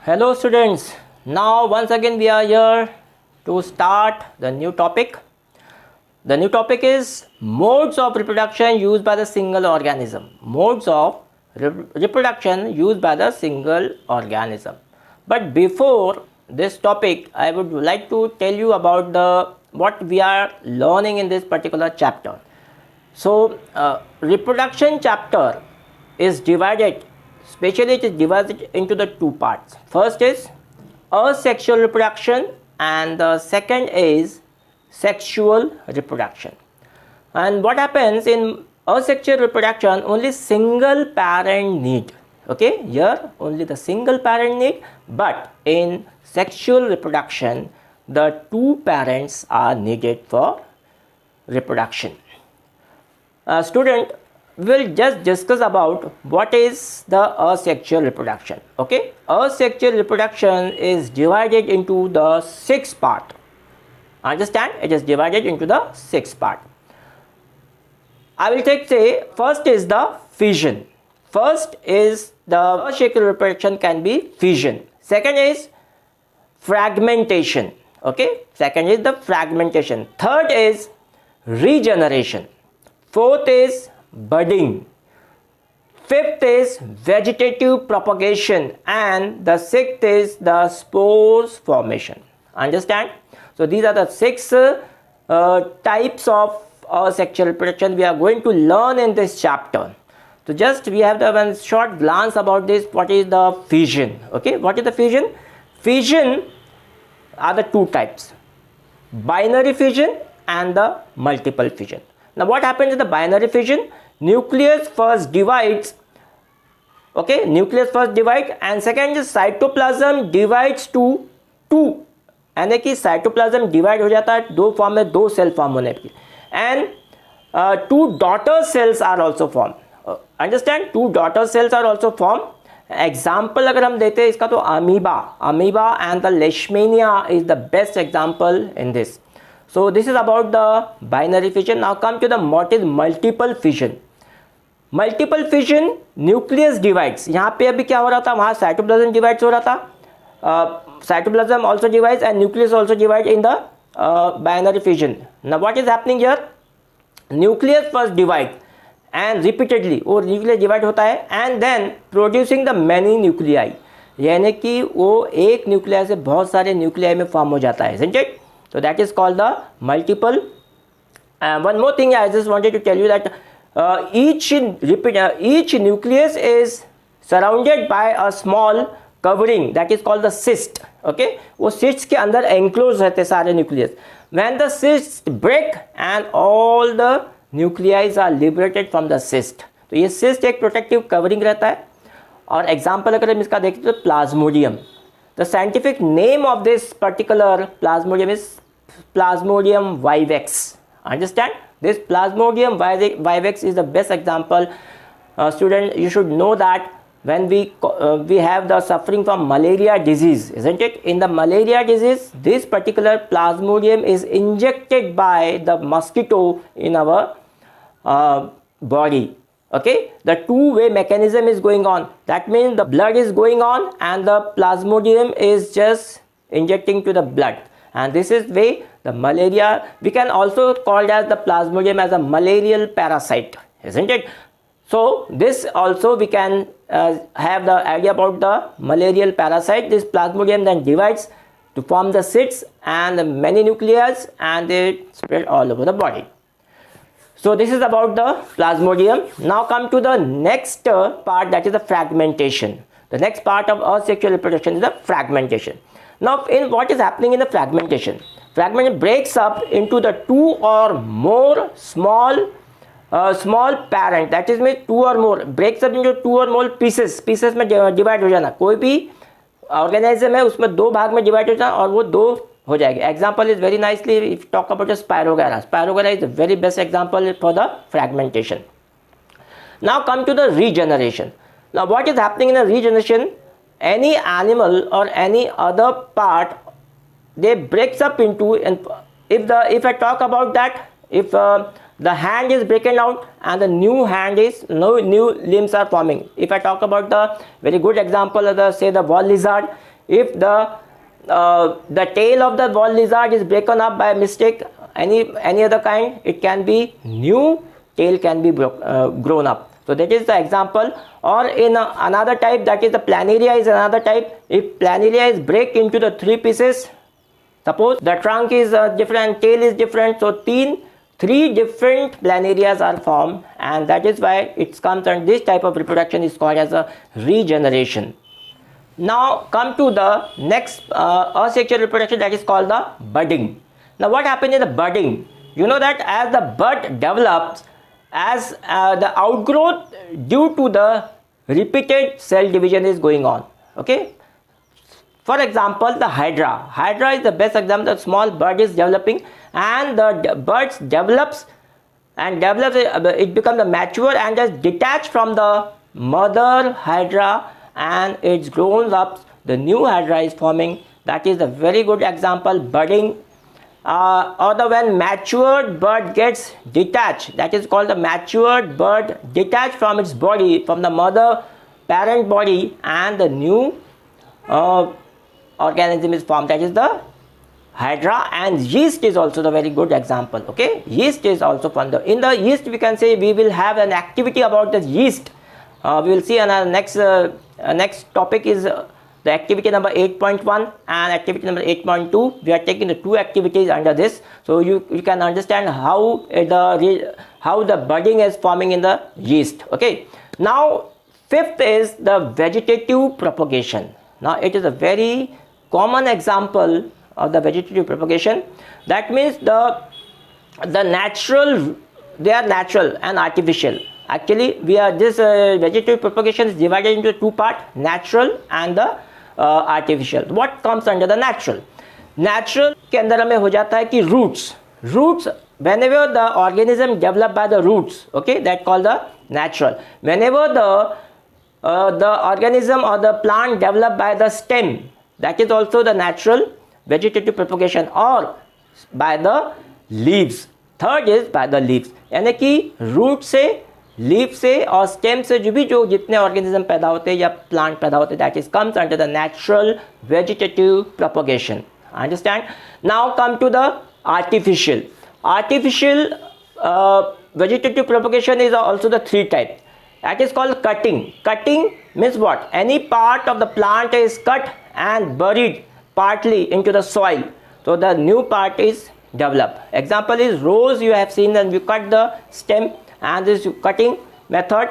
Hello students, now once again we are here to start the new topic. The new topic is modes of reproduction used by the single organism. Modes of reproduction used by the single organism. But before this topic, I would like to tell you about what we are learning in this particular chapter. So reproduction chapter is divided, especially it is divided into the two parts. First is asexual reproduction and the second is sexual reproduction. And what happens in asexual reproduction, only single parent need. Okay, here only the single parent need, but in sexual reproduction the two parents are needed for reproduction. Student, we'll just discuss about what is the asexual reproduction. Okay, asexual reproduction is divided into the 6 part. Understand, it is divided into the 6 part. I will say first is the fission. First is the asexual reproduction can be fission. Second is fragmentation. Okay, second is the fragmentation. Third is regeneration. Fourth is budding. Fifth is vegetative propagation, and the sixth is the spores formation. Understand? So these are the 6 types of asexual reproduction we are going to learn in this chapter. So just we have the one short glance about this. What is the fission? Okay, what is the fission? Fission are the two types: binary fission and the multiple fission. Now what happens in the binary fission? Nucleus first divides. Okay, nucleus first divides, and second is cytoplasm divides to 2. यानी कि cytoplasm divide हो जाता है 2 form में, 2 cell form होने की, and 2 daughter cells are also form. Understand, 2 daughter cells are also form. Example अगर हम देते हैं इसका तो amoeba and the Leishmania is the best example in this. So this is about the binary fission. Now come to the what is multiple fission. Multiple fission, nucleus divides. यहाँ पे अभी क्या हो रहा था, वहाँ साइटोप्लाज्म डिवाइड्स हो रहा था. Cytoplasm also divides and nucleus also divides in the binary fission. Now what is happening here? Nucleus first divides and repeatedly वो nucleus divide होता है and then producing the many nuclei. यानी कि वो एक न्यूक्लियाई से बहुत सारे न्यूक्लियाई में फॉर्म हो जाता है, isn't it? So that is called the multiple. One more thing I just wanted to tell you that each nucleus is surrounded by a small covering that is called the cyst. Okay, वो cysts के अंदर enclosed रहते सारे nucleus. When the cysts break and all the nuclei are liberated from the cyst, तो ये cyst एक protective covering रहता है. और example अगर हम इसका देखें तो plasmodium. The scientific name of this particular plasmodium is Plasmodium vivax. Understand? This Plasmodium vivax is the best example. Student, you should know that when we have the suffering from malaria disease, isn't it? In the malaria disease, this particular Plasmodium is injected by the mosquito in our body. Okay, the two-way mechanism is going on. That means the blood is going on and the Plasmodium is just injecting to the blood, and this is way the malaria, we can also call it as the Plasmodium as a malarial parasite, isn't it? So this also we can have the idea about the malarial parasite. This Plasmodium then divides to form the cysts and the many nuclei, and they spread all over the body. So this is about the Plasmodium. Now come to the next part, that is the fragmentation. The next part of asexual reproduction is the fragmentation. Now in what is happening in the fragmentation? Fragmentation breaks up into the 2 or more small parent, that is means 2 or more, breaks up into 2 or more pieces में divide हो जाना. कोई भी organism है उसमें 2 भाग में divide हो जाना और वो 2 हो जाएगी. Example is very nicely if you talk about the Spirogyra. Spirogyra is the very best example for the fragmentation. Now come to the regeneration. Now what is happening in the regeneration? Any animal or any other part, they breaks up into, and if I talk about that, if the hand is breaking out and the new hand is, no new limbs are forming. If I talk about the very good example of the, say, the wall lizard, if the tail of the wall lizard is broken up by mistake, any other kind, it can be new tail can be grown up. So that is the example. Or in another type, that is the planaria is another type. If planaria is break into the 3 pieces, suppose the trunk is different, tail is different, so 3 different planarias are formed, and that is why it comes, and this type of reproduction is called as a regeneration. Now come to the next asexual reproduction, that is called the budding. Now what happens in the budding? You know that as the bud develops, as the outgrowth due to the repeated cell division is going on. Okay. For example, the hydra. Hydra is the best example. The small bud is developing, and the buds develops, it becomes mature and just detached from the mother hydra, and it's grown up. The new hydra is forming. That is a very good example, budding. Or when matured bud gets detached, that is called the matured bud detached from its body, from the mother parent body, and the new organism is formed, that is the hydra. And yeast is also the very good example. Okay, yeast is also from in the yeast we can say we will have an activity about the yeast. We will see, and our next topic is the activity number 8.1 and activity number 8.2. We are taking the 2 activities under this, so you can understand how the budding is forming in the yeast. Okay, now 5th is the vegetative propagation. Now it is a very common example of the vegetative propagation. That means the natural, they are natural and artificial. Actually this vegetative propagation is divided into 2 parts, natural and the artificial. What comes under the natural? Natural के अंदर हमें हो जाता है कि roots whenever the organism developed by the roots, okay, that called the natural. Whenever the organism or the plant developed by the stem, that is also the natural vegetative propagation, or by the leaves. Third is by the leaves, यानी कि root से, leaf से और stem से जो जितने organism पैदा होते हैं या प्लांट पैदा होते हैं, that is comes under the natural vegetative propagation. Understand? Now come to the artificial vegetative propagation is also the 3 types. That is called cutting. Cutting means what? Any part of the plant is cut and buried partly into the soil, so the new part is developed. Example is rose. You have seen that you cut the stem, and this cutting method.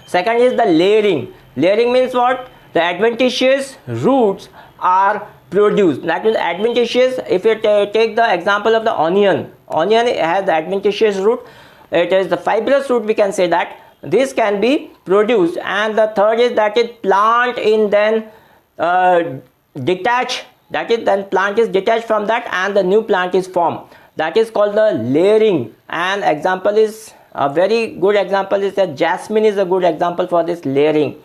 Second is the layering. Layering means what? The adventitious roots are produced. That means adventitious. If you take the example of the onion has the adventitious root. It is the fibrous root, we can say that. This can be produced. And the third is that it plant in then detach. That is then plant is detached from that and the new plant is formed. That is called the layering. And example is a very good example is that jasmine is a good example for this layering.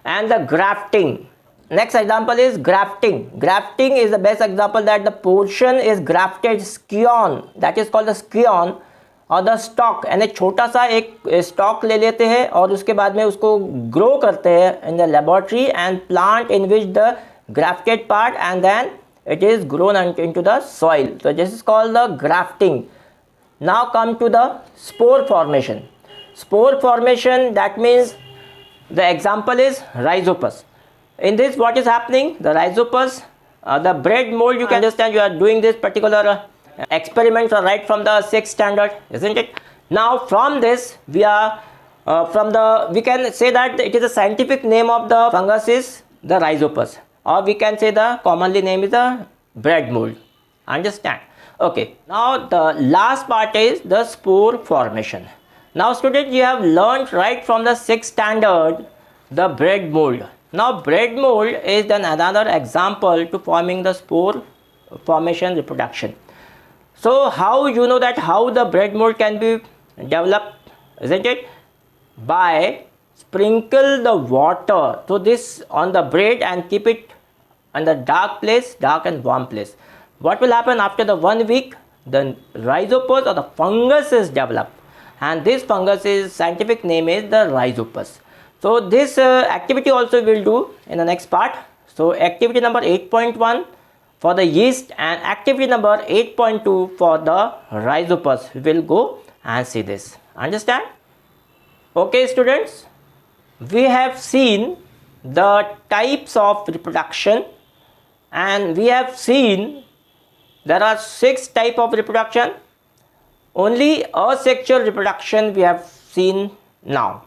And the grafting. Next example is grafting. Grafting is the best example, that the portion is grafted scion. That is called the scion or the stalk. यानी छोटा सा एक stock ले लेते हैं और उसके बाद में उसको ग्रो करते हैं in the laboratory and plant in which the grafted part and then it is grown into the soil. So this is called the grafting. Now come to the spore formation. Spore formation, that means the example is rhizopus. In this what is happening? The rhizopus, the bread mold, you can understand you are doing this particular experiment right from the 6th standard, isn't it? Now from this we are we can say that it is a scientific name of the fungus is the rhizopus, or we can say the commonly name is the bread mold. Understand? Okay, now the last part is the spore formation. Now students, you have learned right from the 6th standard the bread mold. Now bread mold is then another example to forming the spore formation reproduction. So how you know that how the bread mold can be developed, isn't it? By sprinkle the water, so this on the bread and keep it on the dark and warm place. What will happen after the 1 week? The rhizopus or the fungus is developed, and this fungus is scientific name is the rhizopus. So this activity also we'll do in the next part. So activity number 8.1 for the yeast and activity number 8.2 for the rhizopus. We will go and see this. Understand? Okay students, we have seen the types of reproduction and we have seen there are 6 types of reproduction. Only asexual reproduction we have seen now.